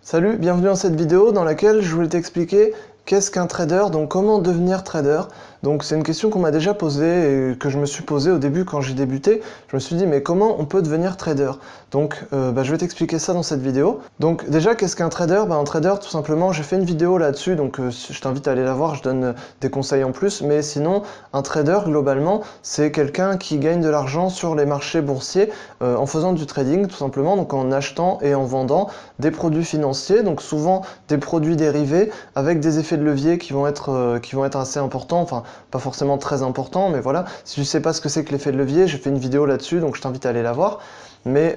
Salut, bienvenue dans cette vidéo dans laquelle je voulais t'expliquer qu'est-ce qu'un trader, donc comment devenir trader. Donc c'est une question qu'on m'a déjà posée et que je me suis posée au début quand j'ai débuté. Je me suis dit mais comment on peut devenir trader? Donc je vais t'expliquer ça dans cette vidéo. Donc déjà qu'est-ce qu'un trader? Un trader tout simplement, j'ai fait une vidéo là-dessus, donc je t'invite à aller la voir, je donne des conseils en plus. Mais sinon un trader globalement c'est quelqu'un qui gagne de l'argent sur les marchés boursiers en faisant du trading tout simplement, donc en achetant et en vendant des produits financiers, donc souvent des produits dérivés avec des effets de levier qui vont être assez importants, enfin pas forcément très importants, mais voilà, si tu sais pas ce que c'est que l'effet de levier, j'ai fait une vidéo là-dessus, donc je t'invite à aller la voir, mais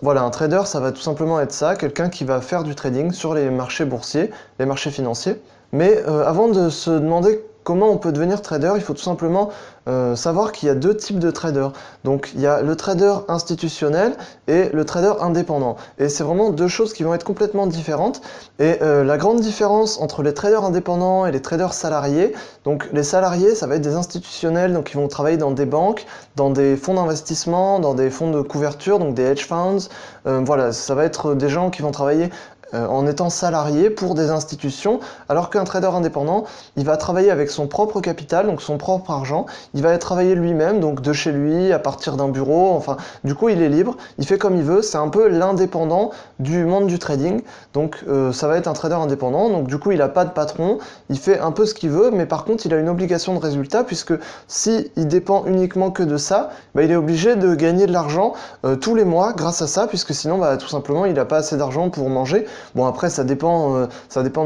voilà, un trader ça va tout simplement être ça, quelqu'un qui va faire du trading sur les marchés boursiers, les marchés financiers, mais avant de se demander comment on peut devenir trader, il faut tout simplement savoir qu'il y a deux types de traders. Donc il y a le trader institutionnel et le trader indépendant. Et c'est vraiment deux choses qui vont être complètement différentes. Et la grande différence entre les traders indépendants et les traders salariés, donc les salariés, ça va être des institutionnels, donc ils vont travailler dans des banques, dans des fonds d'investissement, dans des fonds de couverture, donc des hedge funds. Voilà, ça va être des gens qui vont travailler en étant salarié pour des institutions, alors qu'un trader indépendant, il va travailler avec son propre capital, donc son propre argent, il va travailler lui-même, donc de chez lui, à partir d'un bureau, enfin, du coup il est libre, il fait comme il veut, c'est un peu l'indépendant du monde du trading, donc ça va être un trader indépendant, donc du coup il n'a pas de patron, il fait un peu ce qu'il veut, mais par contre il a une obligation de résultat, puisque si il dépend uniquement que de ça, il est obligé de gagner de l'argent tous les mois grâce à ça, puisque sinon tout simplement il n'a pas assez d'argent pour manger. Bon après ça dépend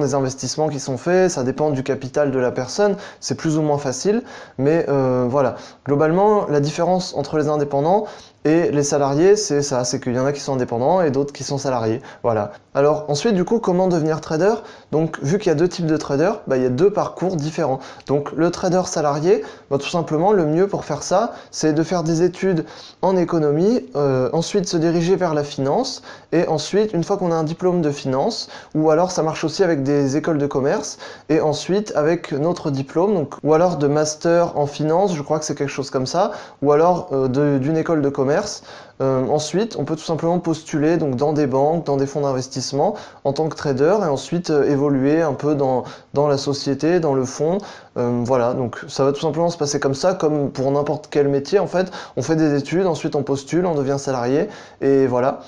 des investissements qui sont faits, ça dépend du capital de la personne, c'est plus ou moins facile, mais voilà. Globalement, la différence entre les indépendants et les salariés, c'est ça, c'est qu'il y en a qui sont indépendants et d'autres qui sont salariés. Voilà. Alors ensuite, du coup, comment devenir trader? Donc vu qu'il y a deux types de traders, il y a deux parcours différents. Donc le trader salarié, tout simplement, le mieux pour faire ça, c'est de faire des études en économie, ensuite se diriger vers la finance, et ensuite, une fois qu'on a un diplôme de finance, ou alors ça marche aussi avec des écoles de commerce, et ensuite avec notre diplôme, donc, ou alors de master en finance, je crois que c'est quelque chose comme ça, ou alors d'une école de commerce. Ensuite, on peut tout simplement postuler donc, dans des banques, dans des fonds d'investissement en tant que trader et ensuite évoluer un peu dans la société, dans le fond. Voilà, donc ça va tout simplement se passer comme ça, comme pour n'importe quel métier en fait. On fait des études, ensuite on postule, on devient salarié et voilà.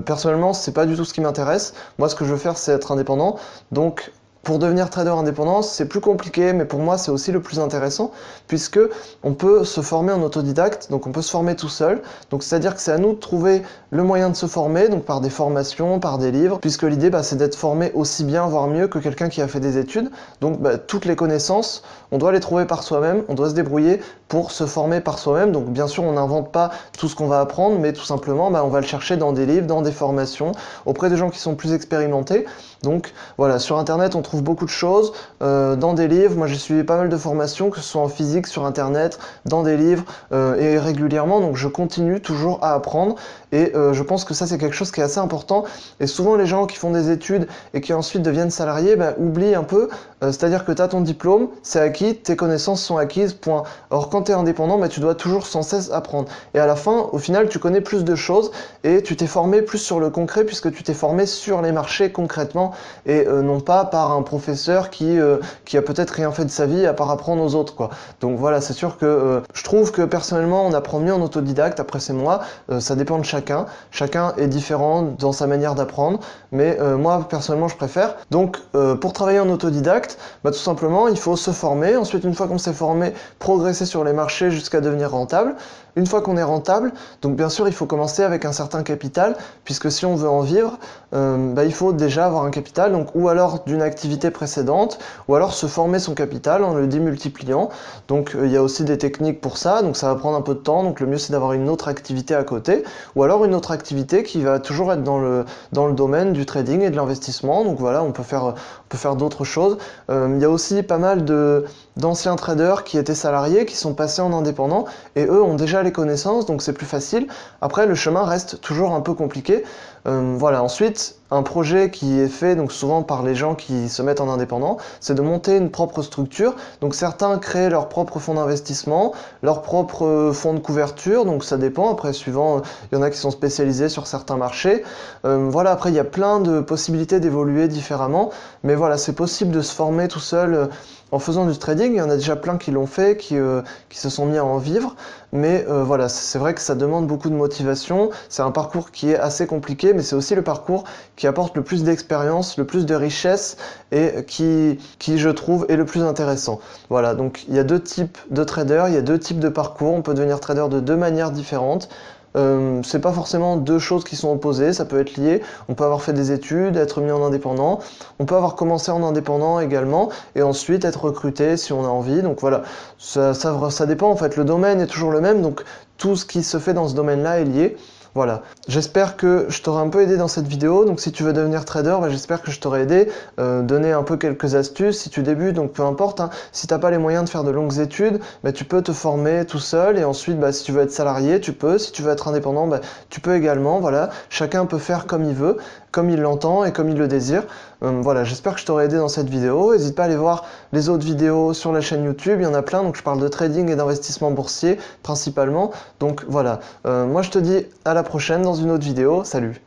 Personnellement, c'est pas du tout ce qui m'intéresse. Moi, ce que je veux faire, c'est être indépendant. Donc, pour devenir trader indépendant, c'est plus compliqué, mais pour moi, c'est aussi le plus intéressant, puisque on peut se former en autodidacte, donc on peut se former tout seul. Donc, c'est-à-dire que c'est à nous de trouver le moyen de se former, donc par des formations, par des livres, puisque l'idée, c'est d'être formé aussi bien, voire mieux que quelqu'un qui a fait des études. Donc, toutes les connaissances, on doit les trouver par soi-même, on doit se débrouiller pour se former par soi-même. Donc, bien sûr, on n'invente pas tout ce qu'on va apprendre, mais tout simplement, on va le chercher dans des livres, dans des formations, auprès de gens qui sont plus expérimentés. Donc, voilà, sur Internet, on trouve beaucoup de choses, dans des livres. Moi, j'ai suivi pas mal de formations, que ce soit en physique, sur Internet, dans des livres, et régulièrement. Donc, je continue toujours à apprendre. Et je pense que ça, c'est quelque chose qui est assez important. Et souvent, les gens qui font des études et qui ensuite deviennent salariés, oublient un peu. C'est-à-dire que tu as ton diplôme, c'est acquis, tes connaissances sont acquises, point. Or, quand tu es indépendant, tu dois toujours sans cesse apprendre. Et à la fin, au final, tu connais plus de choses et tu t'es formé plus sur le concret, puisque tu t'es formé sur les marchés concrètement et non pas par un professeur qui a peut-être rien fait de sa vie à part apprendre aux autres, quoi. Donc voilà, c'est sûr que je trouve que personnellement, on apprend mieux en autodidacte. Après, c'est moi, ça dépend de chacun. Chacun est différent dans sa manière d'apprendre, mais moi, personnellement, je préfère. Donc, pour travailler en autodidacte, tout simplement, il faut se former. Ensuite, une fois qu'on s'est formé, progresser sur les marchés jusqu'à devenir rentable. Une fois qu'on est rentable, donc bien sûr, il faut commencer avec un certain capital, puisque si on veut en vivre, il faut déjà avoir un capital, donc ou alors d'une activité précédente, ou alors se former son capital en le démultipliant. Donc il y a aussi des techniques pour ça, donc ça va prendre un peu de temps, donc le mieux c'est d'avoir une autre activité à côté, ou alors une autre activité qui va toujours être dans le domaine du trading et de l'investissement. Donc voilà, on peut faire d'autres choses. Il y a aussi pas mal d'anciens traders qui étaient salariés, qui sont passés en indépendant, et eux ont déjà les connaissances, donc c'est plus facile. Après, le chemin reste toujours un peu compliqué. Voilà. Ensuite, un projet qui est fait donc souvent par les gens qui se mettent en indépendant, c'est de monter une propre structure. Donc certains créent leur propre fonds d'investissement, leur propre fonds de couverture, donc ça dépend. Après, suivant, il y en a qui sont spécialisés sur certains marchés. Voilà, après, il y a plein de possibilités d'évoluer différemment, mais voilà, c'est possible de se former tout seul en faisant du trading. Il y en a déjà plein qui l'ont fait, qui se sont mis à en vivre, mais voilà, c'est vrai que ça demande beaucoup de motivation. C'est un parcours qui est assez compliqué, mais c'est aussi le parcours qui apporte le plus d'expérience, le plus de richesse et qui, je trouve, est le plus intéressant. Voilà, donc il y a deux types de traders, il y a deux types de parcours. On peut devenir trader de deux manières différentes. C'est pas forcément deux choses qui sont opposées, ça peut être lié. On peut avoir fait des études, être mis en indépendant. On peut avoir commencé en indépendant également et ensuite être recruté si on a envie. Donc voilà, ça dépend en fait. Le domaine est toujours le même, donc tout ce qui se fait dans ce domaine-là est lié. Voilà, j'espère que je t'aurai un peu aidé dans cette vidéo. Donc si tu veux devenir trader, j'espère que je t'aurai aidé, donner un peu quelques astuces si tu débutes, donc peu importe, hein. Si tu n'as pas les moyens de faire de longues études, tu peux te former tout seul et ensuite si tu veux être salarié, tu peux, si tu veux être indépendant, tu peux également, voilà, chacun peut faire comme il veut, comme il l'entend et comme il le désire. Voilà, j'espère que je t'aurai aidé dans cette vidéo. N'hésite pas à aller voir les autres vidéos sur la chaîne YouTube, il y en a plein, donc je parle de trading et d'investissement boursier principalement. Donc voilà, moi je te dis à la prochaine dans une autre vidéo, salut!